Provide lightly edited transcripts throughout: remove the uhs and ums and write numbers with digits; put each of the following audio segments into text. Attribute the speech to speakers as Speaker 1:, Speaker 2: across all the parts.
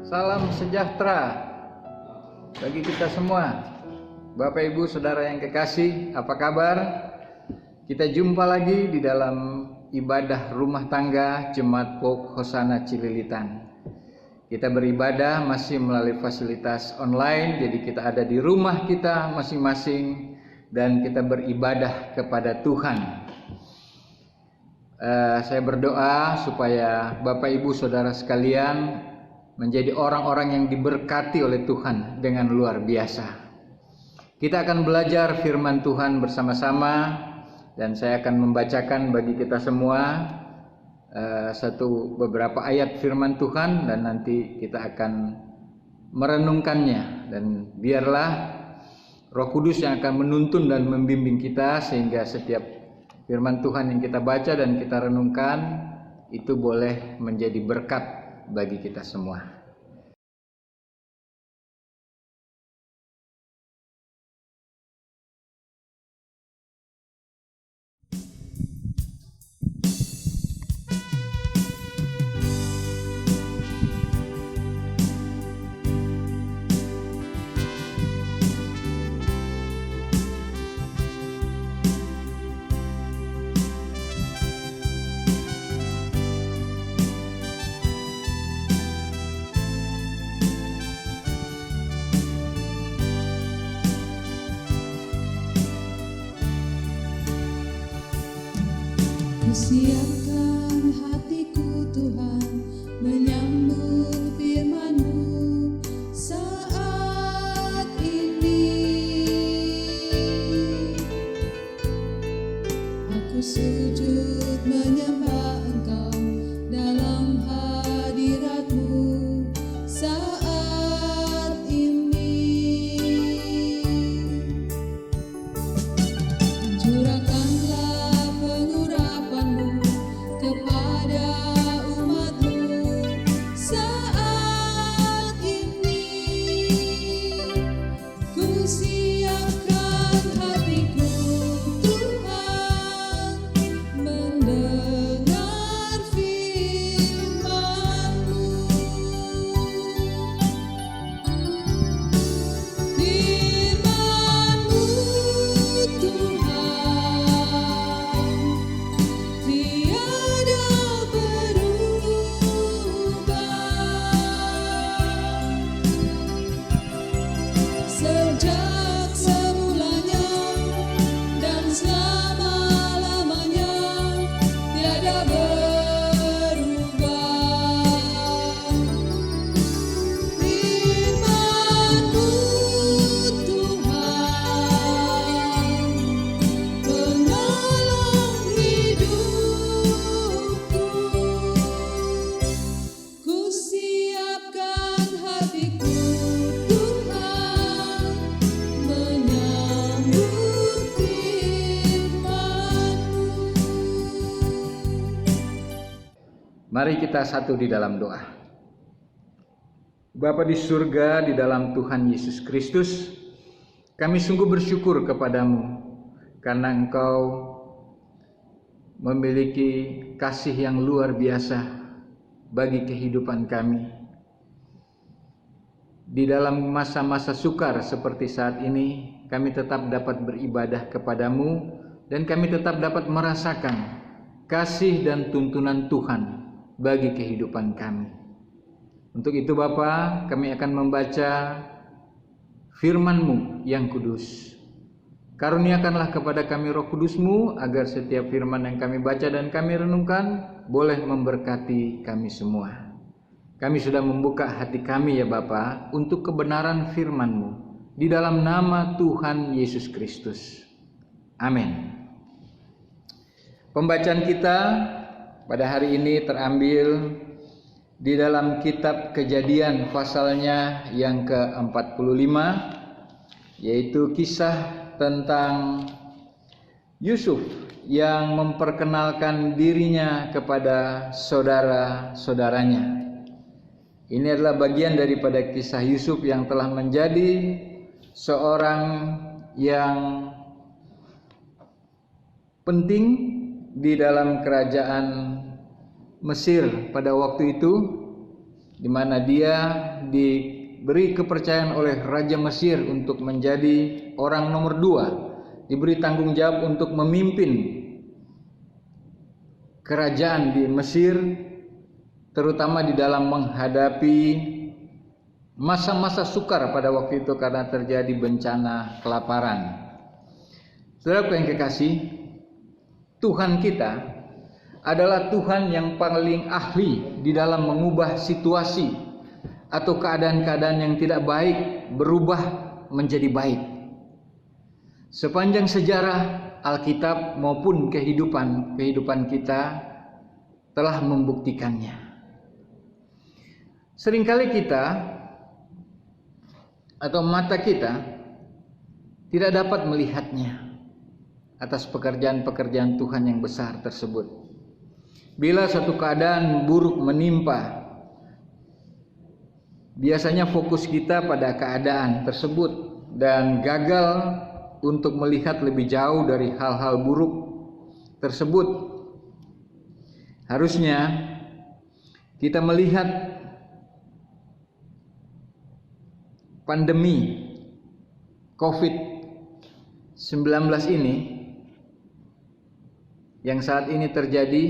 Speaker 1: Salam sejahtera bagi kita semua. Bapak Ibu Saudara yang kekasih, apa kabar? Kita jumpa lagi di dalam ibadah rumah tangga Jemaat POK Hosana Cililitan. Kita beribadah masih melalui fasilitas online, jadi kita ada di rumah kita masing-masing dan kita beribadah kepada Tuhan. Saya berdoa supaya Bapak Ibu Saudara sekalian menjadi orang-orang yang diberkati oleh Tuhan dengan luar biasa. Kita akan belajar firman Tuhan bersama-sama dan saya akan membacakan bagi kita semua beberapa ayat firman Tuhan dan nanti kita akan merenungkannya, dan biarlah Roh Kudus yang akan menuntun dan membimbing kita sehingga setiap firman Tuhan yang kita baca dan kita renungkan itu boleh menjadi berkat bagi kita semua.
Speaker 2: Siapkan hatiku Tuhan menyambut firman-Mu saat ini. Aku sujud menyembah Engkau dalam hadirat-Mu saat ini. Curahkanlah kepada umat-Mu saat ini. Ku siapkan hatiku Tuhan mendengar firman-Mu. Firman-Mu Tuhan tiada sejak semulanya dan selama-lamanya tiada berubah. Firman-Mu Tuhan penolong hidupku. Ku siapkan hatiku Tuhan menyambut firman-Mu.
Speaker 1: Mari kita satu di dalam doa. Bapa di surga, di dalam Tuhan Yesus Kristus, kami sungguh bersyukur kepadamu karena Engkau memiliki kasih yang luar biasa bagi kehidupan kami. Di dalam masa-masa sukar seperti saat ini, kami tetap dapat beribadah kepadamu dan kami tetap dapat merasakan kasih dan tuntunan Tuhan bagi kehidupan kami. Untuk itu Bapa, kami akan membaca firman-Mu yang kudus. Karuniakanlah kepada kami Roh Kudus-Mu agar setiap firman yang kami baca dan kami renungkan boleh memberkati kami semua. Kami sudah membuka hati kami ya Bapa untuk kebenaran firman-Mu di dalam nama Tuhan Yesus Kristus. Amin. Pembacaan kita pada hari ini terambil di dalam kitab Kejadian pasalnya yang ke-45, yaitu kisah tentang Yusuf yang memperkenalkan dirinya kepada saudara-saudaranya. Ini adalah bagian daripada kisah Yusuf yang telah menjadi seorang yang penting di dalam kerajaan Mesir pada waktu itu, di mana dia diberi kepercayaan oleh Raja Mesir untuk menjadi orang nomor 2, diberi tanggung jawab untuk memimpin kerajaan di Mesir, terutama di dalam menghadapi masa-masa sukar pada waktu itu karena terjadi bencana kelaparan. Saudaraku yang kekasih, Tuhan kita adalah Tuhan yang paling ahli di dalam mengubah situasi atau keadaan-keadaan yang tidak baik berubah menjadi baik. Sepanjang sejarah Alkitab maupun kehidupan kita telah membuktikannya. Seringkali kita atau mata kita tidak dapat melihatnya atas pekerjaan-pekerjaan Tuhan yang besar tersebut. Bila suatu keadaan buruk menimpa, biasanya fokus kita pada keadaan tersebut dan gagal untuk melihat lebih jauh dari hal-hal buruk tersebut. Harusnya kita melihat pandemi COVID-19 ini yang saat ini terjadi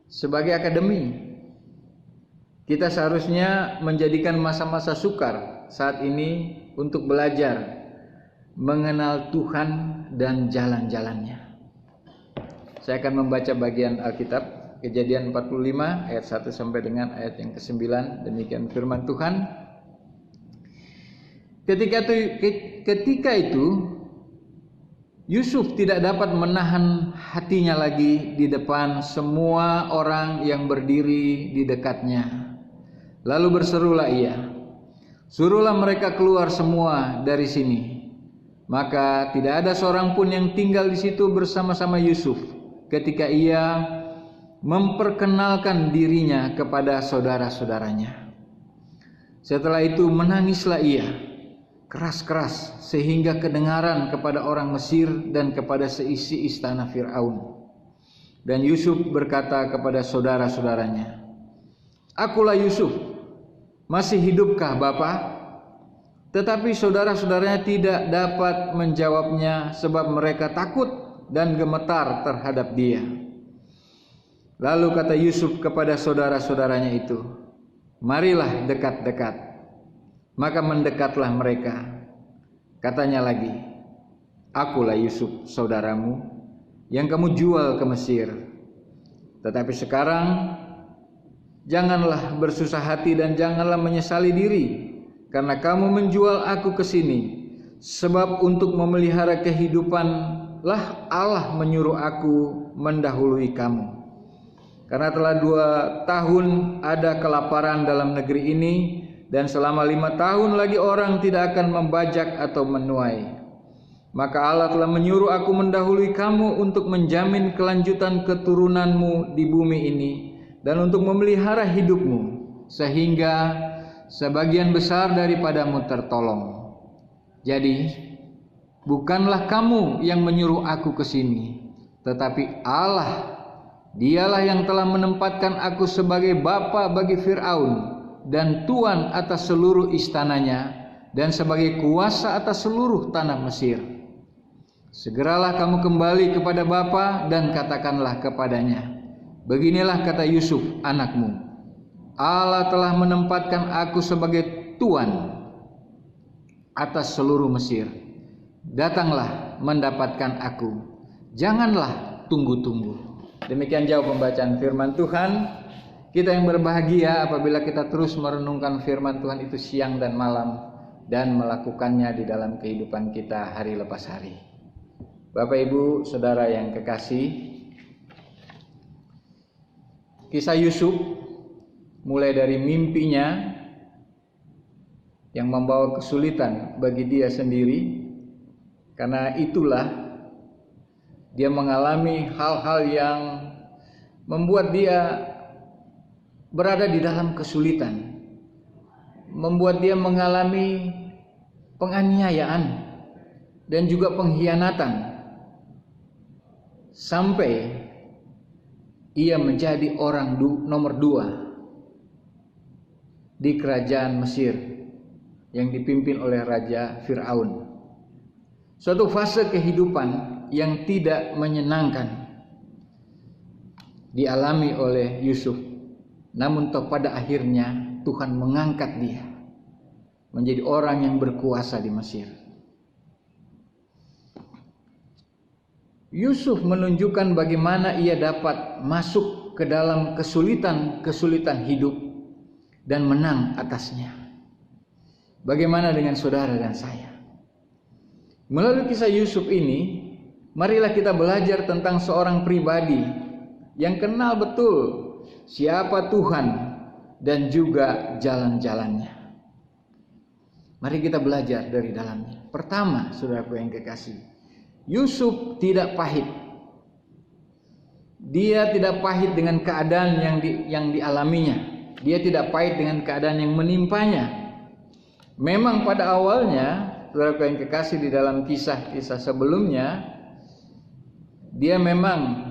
Speaker 1: sebagai akademi. Kita seharusnya menjadikan masa-masa sukar saat ini untuk belajar mengenal Tuhan dan jalan-jalannya. Saya akan membaca bagian Alkitab, Kejadian 45 ayat 1 sampai dengan ayat yang ke-9. Demikian firman Tuhan. Ketika itu Yusuf tidak dapat menahan hatinya lagi di depan semua orang yang berdiri di dekatnya. Lalu berserulah ia, "Suruhlah mereka keluar semua dari sini." Maka tidak ada seorang pun yang tinggal di situ bersama-sama Yusuf ketika ia memperkenalkan dirinya kepada saudara-saudaranya. Setelah itu menangislah ia keras-keras sehingga kedengaran kepada orang Mesir dan kepada seisi istana Firaun. Dan Yusuf berkata kepada saudara-saudaranya, "Akulah Yusuf, masih hidupkah Bapa?" Tetapi saudara-saudaranya tidak dapat menjawabnya sebab mereka takut dan gemetar terhadap dia. Lalu kata Yusuf kepada saudara-saudaranya itu, "Marilah dekat-dekat." Maka mendekatlah mereka. Katanya lagi, "Akulah Yusuf saudaramu yang kamu jual ke Mesir. Tetapi sekarang janganlah bersusah hati dan janganlah menyesali diri, karena kamu menjual aku ke sini, sebab untuk memelihara kehidupanlah Allah menyuruh aku mendahului kamu. Karena telah 2 tahun ada kelaparan dalam negeri ini, dan selama 5 tahun lagi orang tidak akan membajak atau menuai. Maka Allah telah menyuruh aku mendahului kamu untuk menjamin kelanjutan keturunanmu di bumi ini, dan untuk memelihara hidupmu, sehingga sebagian besar daripadamu tertolong. Jadi, bukanlah kamu yang menyuruh aku ke sini, tetapi Allah. Dialah yang telah menempatkan aku sebagai bapa bagi Firaun dan tuan atas seluruh istananya dan sebagai kuasa atas seluruh tanah Mesir. Segeralah kamu kembali kepada bapa dan katakanlah kepadanya, beginilah kata Yusuf anakmu, Allah telah menempatkan aku sebagai tuan atas seluruh Mesir. Datanglah mendapatkan aku, janganlah tunggu-tunggu." Demikian jauh pembacaan firman Tuhan. Kita yang berbahagia apabila kita terus merenungkan firman Tuhan itu siang dan malam dan melakukannya di dalam kehidupan kita hari lepas hari. Bapak Ibu Saudara yang kekasih, kisah Yusuf mulai dari mimpinya yang membawa kesulitan bagi dia sendiri, karena itulah dia mengalami hal-hal yang membuat dia berada di dalam kesulitan, membuat dia mengalami penganiayaan dan juga pengkhianatan, sampai ia menjadi orang nomor 2 di kerajaan Mesir yang dipimpin oleh Raja Fir'aun. Suatu fase kehidupan yang tidak menyenangkan dialami oleh Yusuf. Namun pada akhirnya Tuhan mengangkat dia menjadi orang yang berkuasa di Mesir. Yusuf menunjukkan bagaimana ia dapat masuk ke dalam kesulitan hidup dan menang atasnya. Bagaimana dengan saudara dan saya? Melalui kisah Yusuf ini, marilah kita belajar tentang seorang pribadi yang kenal betul siapa Tuhan dan juga jalan-jalannya. Mari kita belajar dari dalamnya. Pertama, saudaraku yang kekasih, Yusuf tidak pahit. Dia tidak pahit dengan keadaan yang dialaminya. Dia tidak pahit dengan keadaan yang menimpanya. Memang pada awalnya, saudaraku yang kekasih, di dalam kisah-kisah sebelumnya, dia memang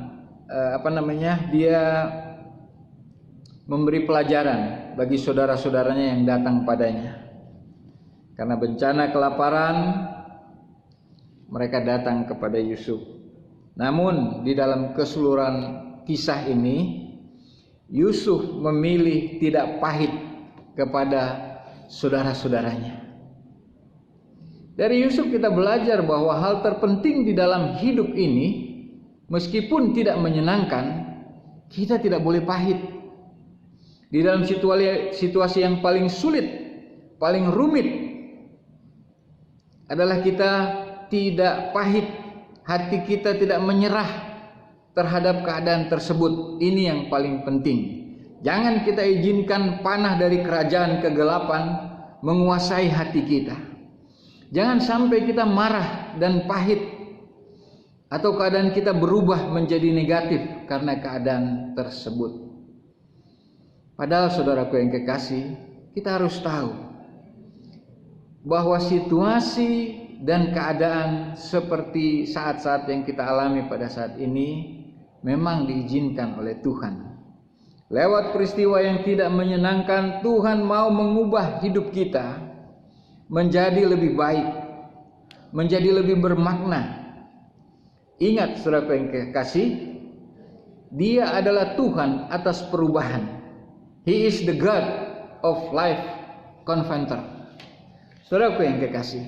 Speaker 1: dia memberi pelajaran bagi saudara-saudaranya yang datang padanya. Karena bencana kelaparan, mereka datang kepada Yusuf. Namun di dalam keseluruhan kisah ini, Yusuf memilih tidak pahit kepada saudara-saudaranya. Dari Yusuf kita belajar bahwa hal terpenting di dalam hidup ini, meskipun tidak menyenangkan, kita tidak boleh pahit. Di dalam situasi yang paling sulit, paling rumit, adalah kita tidak pahit, hati kita tidak menyerah terhadap keadaan tersebut. Ini yang paling penting. Jangan kita izinkan panah dari kerajaan kegelapan menguasai hati kita. Jangan sampai kita marah dan pahit, atau keadaan kita berubah menjadi negatif karena keadaan tersebut. Padahal saudaraku yang kekasih, kita harus tahu bahwa situasi dan keadaan seperti saat-saat yang kita alami pada saat ini memang diizinkan oleh Tuhan. Lewat peristiwa yang tidak menyenangkan, Tuhan mau mengubah hidup kita menjadi lebih baik, menjadi lebih bermakna. Ingat saudaraku yang kekasih, Dia adalah Tuhan atas perubahan. He is the God of life converter. Saudaraku yang kekasih,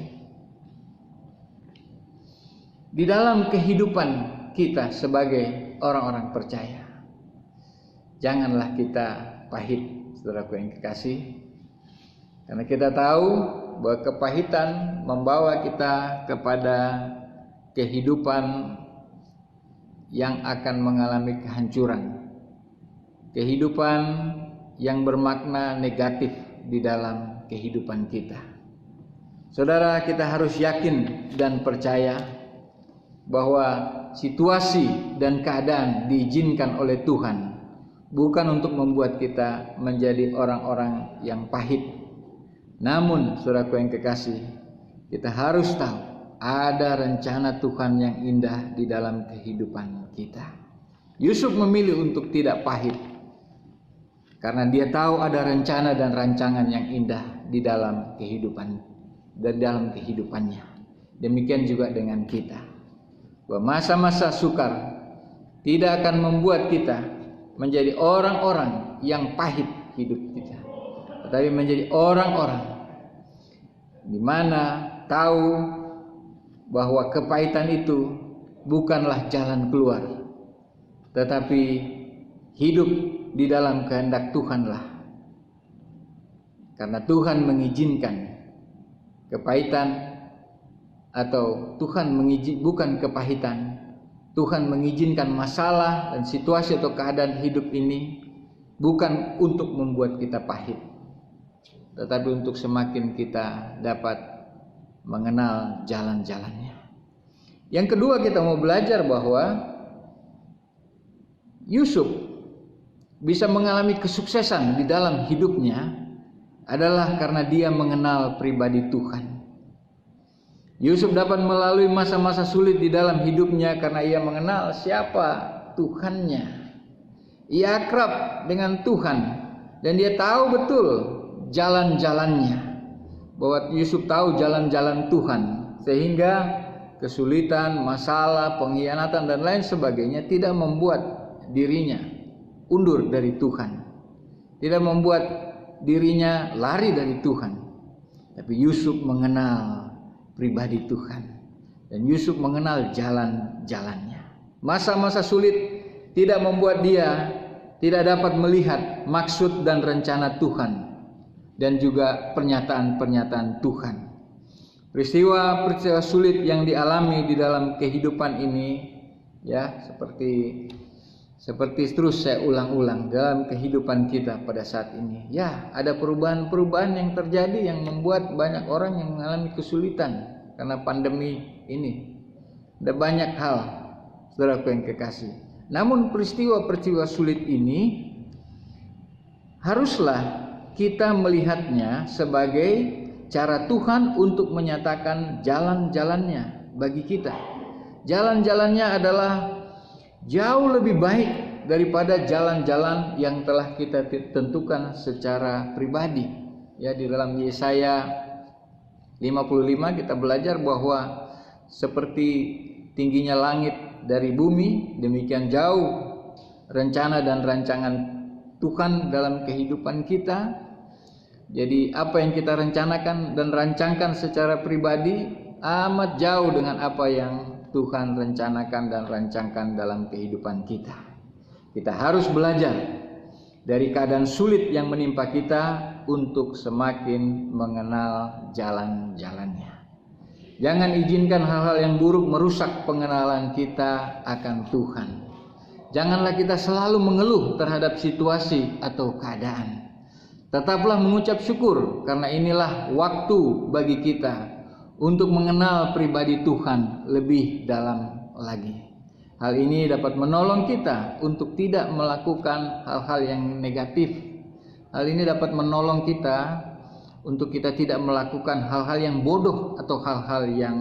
Speaker 1: di dalam kehidupan kita sebagai orang-orang percaya, janganlah kita pahit, saudaraku yang kekasih, karena kita tahu bahwa kepahitan membawa kita kepada kehidupan yang akan mengalami kehancuran, kehidupan yang bermakna negatif di dalam kehidupan kita. Saudara, kita harus yakin dan percaya bahwa situasi dan keadaan diizinkan oleh Tuhan, bukan untuk membuat kita menjadi orang-orang yang pahit. Namun, saudaraku yang kekasih, kita harus tahu ada rencana Tuhan yang indah di dalam kehidupan kita. Yusuf memilih untuk tidak pahit karena dia tahu ada rencana dan rancangan yang indah di dalam kehidupan dan dalam kehidupannya. Demikian juga dengan kita, bahwa masa-masa sukar tidak akan membuat kita menjadi orang-orang yang pahit hidup kita, tetapi menjadi orang-orang di mana tahu bahwa kepahitan itu bukanlah jalan keluar, tetapi hidup di dalam kehendak Tuhanlah. Karena Tuhan mengizinkan kepahitan, atau Tuhan bukan kepahitan, Tuhan mengizinkan masalah dan situasi atau keadaan hidup ini bukan untuk membuat kita pahit, tetapi untuk semakin kita dapat mengenal jalan-jalannya. Yang kedua, kita mau belajar bahwa Yusuf bisa mengalami kesuksesan di dalam hidupnya adalah karena dia mengenal pribadi Tuhan. Yusuf dapat melalui masa-masa sulit di dalam hidupnya karena ia mengenal siapa Tuhannya. Ia akrab dengan Tuhan dan dia tahu betul jalan-jalannya, bahwa Yusuf tahu jalan-jalan Tuhan, sehingga kesulitan, masalah, pengkhianatan dan lain sebagainya tidak membuat dirinya undur dari Tuhan, tidak membuat dirinya lari dari Tuhan. Tapi Yusuf mengenal pribadi Tuhan, dan Yusuf mengenal jalan-jalannya. Masa-masa sulit tidak membuat dia tidak dapat melihat maksud dan rencana Tuhan, dan juga pernyataan-pernyataan Tuhan. Peristiwa-peristiwa sulit yang dialami di dalam kehidupan ini, ya, seperti terus saya ulang-ulang dalam kehidupan kita pada saat ini. Ya, ada perubahan-perubahan yang terjadi yang membuat banyak orang yang mengalami kesulitan karena pandemi ini. Ada banyak hal, saudaraku yang kekasih. Namun peristiwa-peristiwa sulit ini haruslah kita melihatnya sebagai cara Tuhan untuk menyatakan jalan-jalannya bagi kita. Jalan-jalannya adalah jauh lebih baik daripada jalan-jalan yang telah kita tentukan secara pribadi. Ya, di dalam Yesaya 55 kita belajar bahwa seperti tingginya langit dari bumi, demikian jauh rencana dan rancangan Tuhan dalam kehidupan kita. Jadi apa yang kita rencanakan dan rancangkan secara pribadi amat jauh dengan apa yang Tuhan rencanakan dan rancangkan dalam kehidupan kita. Kita harus belajar dari keadaan sulit yang menimpa kita untuk semakin mengenal jalan-jalannya. Jangan izinkan hal-hal yang buruk merusak pengenalan kita akan Tuhan. Janganlah kita selalu mengeluh terhadap situasi atau keadaan. Tetaplah mengucap syukur, karena inilah waktu bagi kita untuk mengenal pribadi Tuhan lebih dalam lagi. Hal ini dapat menolong kita untuk tidak melakukan hal-hal yang negatif. Hal ini dapat menolong kita untuk kita tidak melakukan hal-hal yang bodoh atau hal-hal yang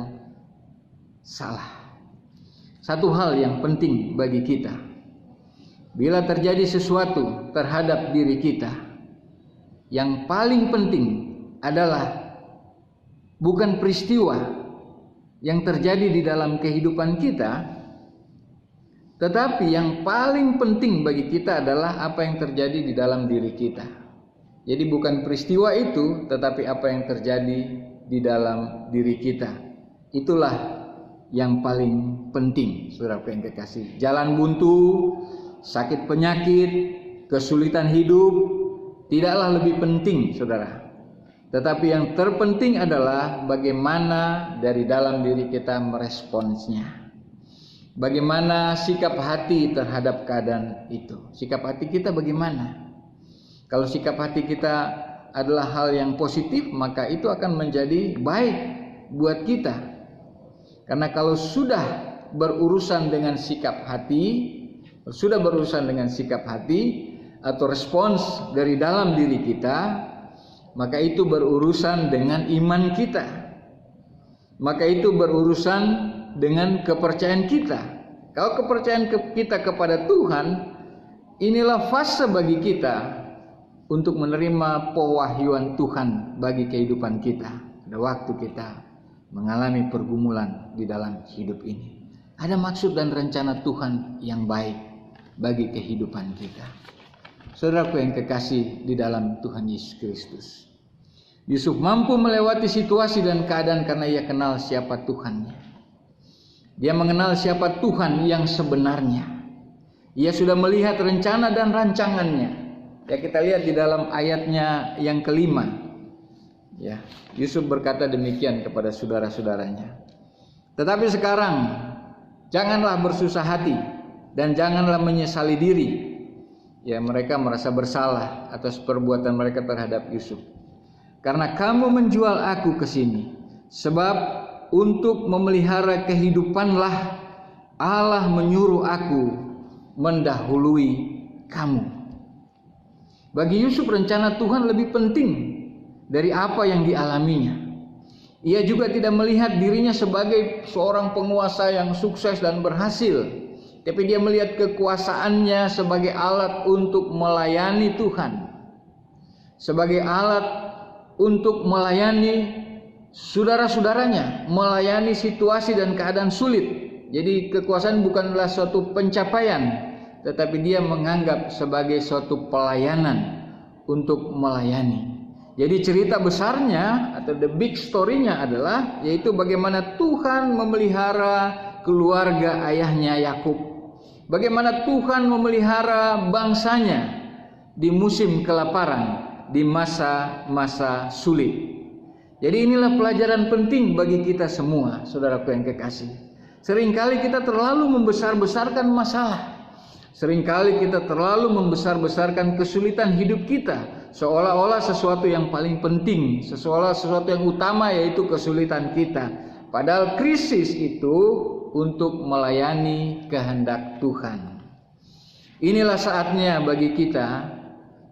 Speaker 1: salah. Satu hal yang penting bagi kita, bila terjadi sesuatu terhadap diri kita, yang paling penting adalah bukan peristiwa yang terjadi di dalam kehidupan kita, tetapi yang paling penting bagi kita adalah apa yang terjadi di dalam diri kita. Jadi bukan peristiwa itu, tetapi apa yang terjadi di dalam diri kita. Itulah yang paling penting, saudaraku yang kekasih. Jalan buntu, sakit penyakit, kesulitan hidup tidaklah lebih penting, saudara. Tetapi yang terpenting adalah bagaimana dari dalam diri kita meresponsnya. Bagaimana sikap hati terhadap keadaan itu. Sikap hati kita bagaimana? Kalau sikap hati kita adalah hal yang positif, maka itu akan menjadi baik buat kita. Karena kalau sudah berurusan dengan sikap hati, atau respons dari dalam diri kita, maka itu berurusan dengan iman kita, maka itu berurusan dengan kepercayaan kita. Kalau kepercayaan kita kepada Tuhan, inilah fase bagi kita untuk menerima pewahyuan Tuhan bagi kehidupan kita pada waktu kita mengalami pergumulan di dalam hidup ini. Ada maksud dan rencana Tuhan yang baik bagi kehidupan kita. Saudaraku yang kekasih di dalam Tuhan Yesus Kristus, Yusuf mampu melewati situasi dan keadaan karena ia kenal siapa Tuhannya. Dia mengenal siapa Tuhan yang sebenarnya. Ia sudah melihat rencana dan rancangannya. Ya, kita lihat di dalam ayatnya yang kelima. Ya, Yusuf berkata demikian kepada saudara-saudaranya. Tetapi sekarang janganlah bersusah hati dan janganlah menyesali diri. Ya, mereka merasa bersalah atas perbuatan mereka terhadap Yusuf. Karena kamu menjual aku ke sini, sebab untuk memelihara kehidupanlah Allah menyuruh aku mendahului kamu. Bagi Yusuf rencana Tuhan lebih penting dari apa yang dialaminya. Ia juga tidak melihat dirinya sebagai seorang penguasa yang sukses dan berhasil, tapi dia melihat kekuasaannya sebagai alat untuk melayani Tuhan. sebagai alat untuk melayani saudara-saudaranya, melayani situasi dan keadaan sulit. Jadi kekuasaan bukanlah suatu pencapaian, tetapi dia menganggap sebagai suatu pelayanan untuk melayani. Jadi cerita besarnya atau the big story-nya adalah yaitu bagaimana Tuhan memelihara keluarga ayahnya Yakub. Bagaimana Tuhan memelihara bangsanya di musim kelaparan, di masa-masa sulit. Jadi inilah pelajaran penting bagi kita semua, saudaraku yang kekasih. Seringkali kita terlalu membesar-besarkan masalah. Seringkali kita terlalu membesar-besarkan kesulitan hidup kita, seolah-olah sesuatu yang paling penting, seolah sesuatu yang utama yaitu kesulitan kita. Padahal krisis itu untuk melayani kehendak Tuhan. Inilah saatnya bagi kita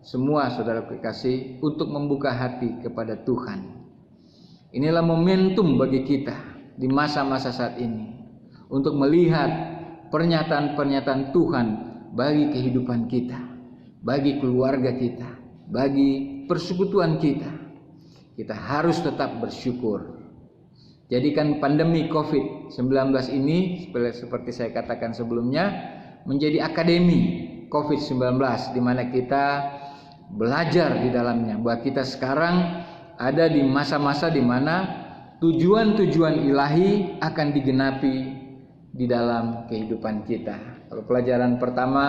Speaker 1: semua, saudara kekasih, untuk membuka hati kepada Tuhan. Inilah momentum bagi kita di masa-masa saat ini untuk melihat pernyataan-pernyataan Tuhan bagi kehidupan kita, bagi keluarga kita, bagi persekutuan kita. Kita harus tetap bersyukur. Jadikan pandemi COVID-19 ini, seperti saya katakan sebelumnya, menjadi akademi COVID-19 di mana kita belajar di dalamnya bahwa kita sekarang ada di masa-masa di mana tujuan-tujuan ilahi akan digenapi di dalam kehidupan kita. Kalau pelajaran pertama,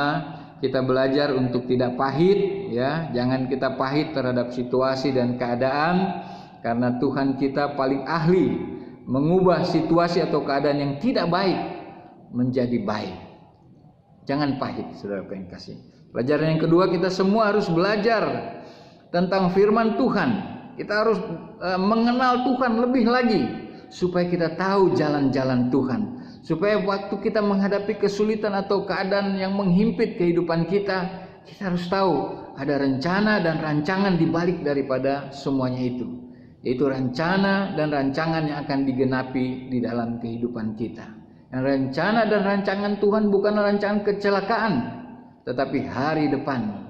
Speaker 1: kita belajar untuk tidak pahit, ya, jangan kita pahit terhadap situasi dan keadaan, karena Tuhan kita paling ahli mengubah situasi atau keadaan yang tidak baik menjadi baik. Jangan pahit, saudara yang kasih. Pelajaran yang kedua, kita semua harus belajar tentang firman Tuhan. Kita harus mengenal Tuhan lebih lagi supaya kita tahu jalan-jalan Tuhan. Supaya waktu kita menghadapi kesulitan atau keadaan yang menghimpit kehidupan kita, kita harus tahu ada rencana dan rancangan di balik daripada semuanya itu. Yaitu rencana dan rancangan yang akan digenapi di dalam kehidupan kita. Dan rencana dan rancangan Tuhan bukanlah rancangan kecelakaan, tetapi hari depan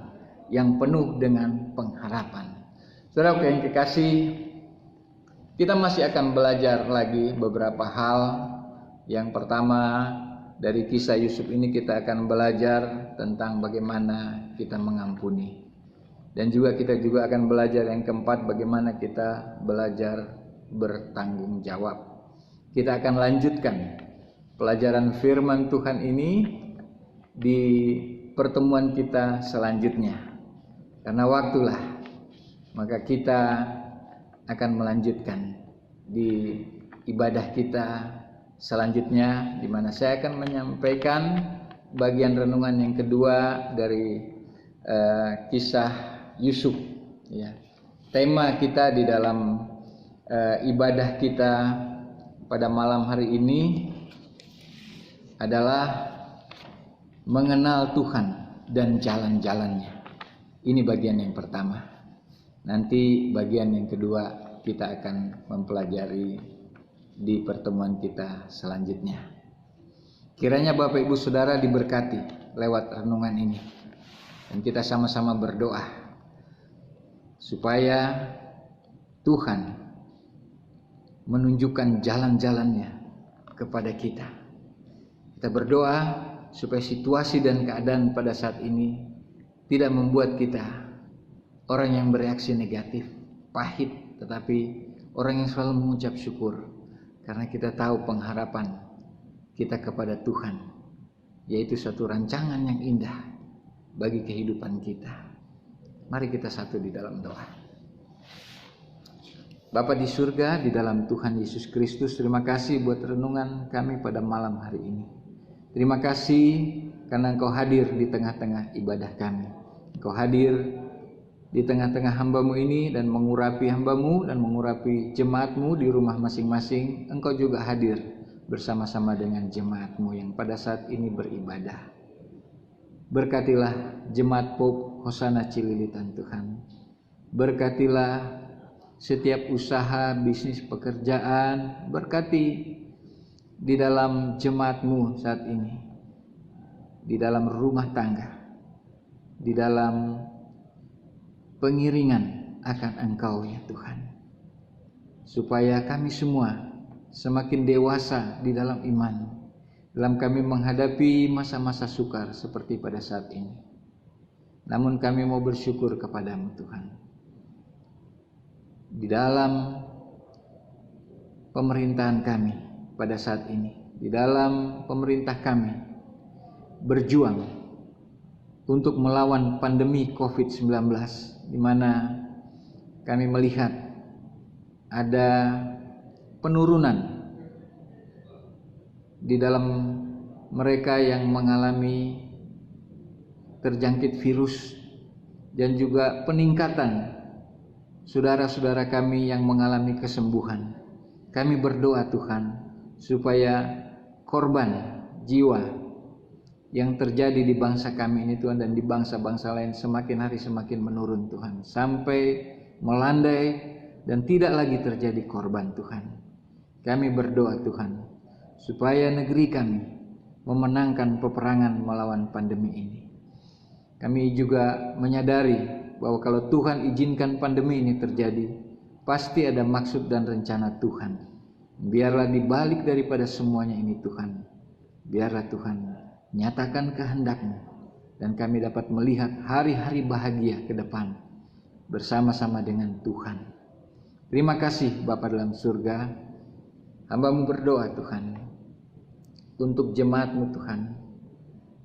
Speaker 1: yang penuh dengan pengharapan. Saudara yang kekasih, kita masih akan belajar lagi beberapa hal. Yang pertama, dari kisah Yusuf ini kita akan belajar tentang bagaimana kita mengampuni. Dan kita juga akan belajar yang keempat, bagaimana kita belajar bertanggung jawab. Kita akan lanjutkan pelajaran firman Tuhan ini di pertemuan kita selanjutnya. Karena waktulah, maka kita akan melanjutkan di ibadah kita selanjutnya, di mana saya akan menyampaikan bagian renungan yang kedua dari kisah Yusuf. Ya. Tema kita di dalam ibadah kita pada malam hari ini adalah mengenal Tuhan dan jalan-jalannya. Ini bagian yang pertama. Nanti bagian yang kedua kita akan mempelajari di pertemuan kita selanjutnya. Kiranya Bapak Ibu Saudara diberkati lewat renungan ini. Dan kita sama-sama berdoa supaya Tuhan menunjukkan jalan-jalannya kepada kita. Kita berdoa supaya situasi dan keadaan pada saat ini tidak membuat kita orang yang bereaksi negatif, pahit, tetapi orang yang selalu mengucap syukur. Karena kita tahu pengharapan kita kepada Tuhan, yaitu suatu rancangan yang indah bagi kehidupan kita. Mari kita satu di dalam doa. Bapa di surga, di dalam Tuhan Yesus Kristus, terima kasih buat renungan kami pada malam hari ini. Terima kasih karena Engkau hadir di tengah-tengah ibadah kami. Engkau hadir di tengah-tengah hamba-Mu ini dan mengurapi hamba-Mu dan mengurapi jemaat-Mu di rumah masing-masing. Engkau juga hadir bersama-sama dengan jemaat-Mu yang pada saat ini beribadah. Berkatilah jemaat Pope Hosana Cililitan Tuhan. Berkatilah setiap usaha, bisnis, pekerjaan. Berkati di dalam jemaat-Mu saat ini, di dalam rumah tangga, di dalam pengiringan akan Engkau ya Tuhan. Supaya kami semua semakin dewasa di dalam iman, dalam kami menghadapi masa-masa sukar seperti pada saat ini. Namun kami mau bersyukur kepadamu Tuhan. Di dalam pemerintahan kami pada saat ini, di dalam pemerintah kami berjuang untuk melawan pandemi COVID-19, di mana kami melihat ada penurunan di dalam mereka yang mengalami terjangkit virus dan juga peningkatan saudara-saudara kami yang mengalami kesembuhan. Kami berdoa Tuhan supaya korban jiwa yang terjadi di bangsa kami ini Tuhan dan di bangsa-bangsa lain semakin hari semakin menurun Tuhan, sampai melandai dan tidak lagi terjadi korban Tuhan. Kami berdoa Tuhan supaya negeri kami memenangkan peperangan melawan pandemi ini. Kami juga menyadari bahwa kalau Tuhan izinkan pandemi ini terjadi, pasti ada maksud dan rencana Tuhan. Biarlah dibalik daripada semuanya ini Tuhan, biarlah Tuhan nyatakan kehendak-Mu dan kami dapat melihat hari-hari bahagia ke depan bersama-sama dengan Tuhan. Terima kasih Bapa dalam surga. Hamba-Mu berdoa Tuhan untuk jemaat-Mu Tuhan,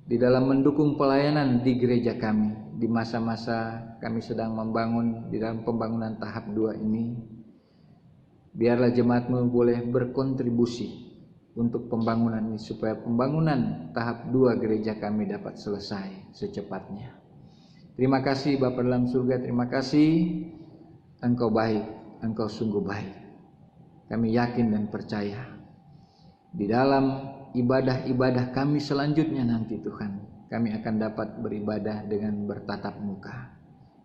Speaker 1: di dalam mendukung pelayanan di gereja kami di masa-masa kami sedang membangun di dalam pembangunan tahap 2 ini. Biarlah jemaat-Mu boleh berkontribusi untuk pembangunan ini, supaya pembangunan tahap 2 gereja kami dapat selesai secepatnya. Terima kasih Bapa dalam surga, terima kasih. Engkau baik, Engkau sungguh baik. Kami yakin dan percaya di dalam ibadah-ibadah kami selanjutnya nanti Tuhan, kami akan dapat beribadah dengan bertatap muka,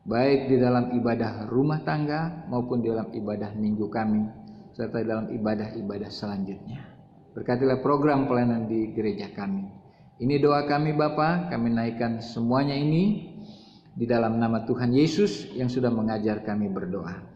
Speaker 1: baik di dalam ibadah rumah tangga maupun di dalam ibadah minggu kami, serta dalam ibadah-ibadah selanjutnya. Berkatilah program pelayanan di gereja kami. Ini doa kami Bapa, kami naikkan semuanya ini di dalam nama Tuhan Yesus yang sudah mengajar kami berdoa.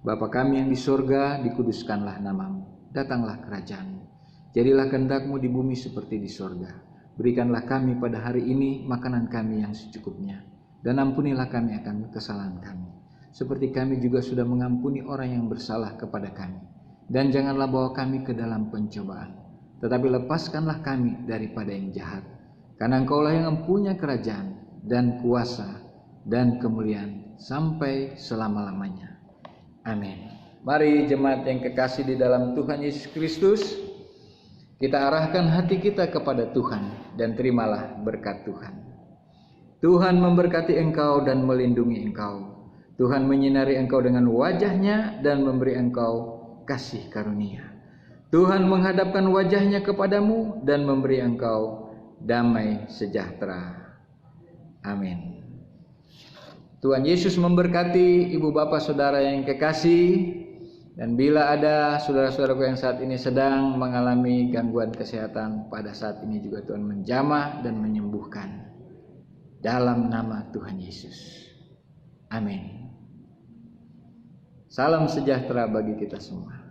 Speaker 1: Bapa kami yang di sorga, dikuduskanlah nama-Mu, datanglah kerajaan-Mu, jadilah kehendak-Mu di bumi seperti di sorga. Berikanlah kami pada hari ini makanan kami yang secukupnya, dan ampunilah kami akan kesalahan kami, seperti kami juga sudah mengampuni orang yang bersalah kepada kami. Dan janganlah bawa kami ke dalam pencobaan, tetapi lepaskanlah kami daripada yang jahat. Karena Engkaulah yang mempunyai kerajaan dan kuasa dan kemuliaan sampai selama-lamanya. Amin. Mari jemaat yang kekasih di dalam Tuhan Yesus Kristus, kita arahkan hati kita kepada Tuhan dan terimalah berkat Tuhan. Tuhan memberkati engkau dan melindungi engkau. Tuhan menyinari engkau dengan wajah-Nya dan memberi engkau kasih karunia. Tuhan menghadapkan wajah-Nya kepadamu dan memberi engkau damai sejahtera. Amin. Tuhan Yesus memberkati ibu bapak saudara yang kekasih. Dan bila ada saudara-saudaraku yang saat ini sedang mengalami gangguan kesehatan, pada saat ini juga Tuhan menjamah dan menyembuhkan. Dalam nama Tuhan Yesus. Amin. Salam sejahtera bagi kita semua.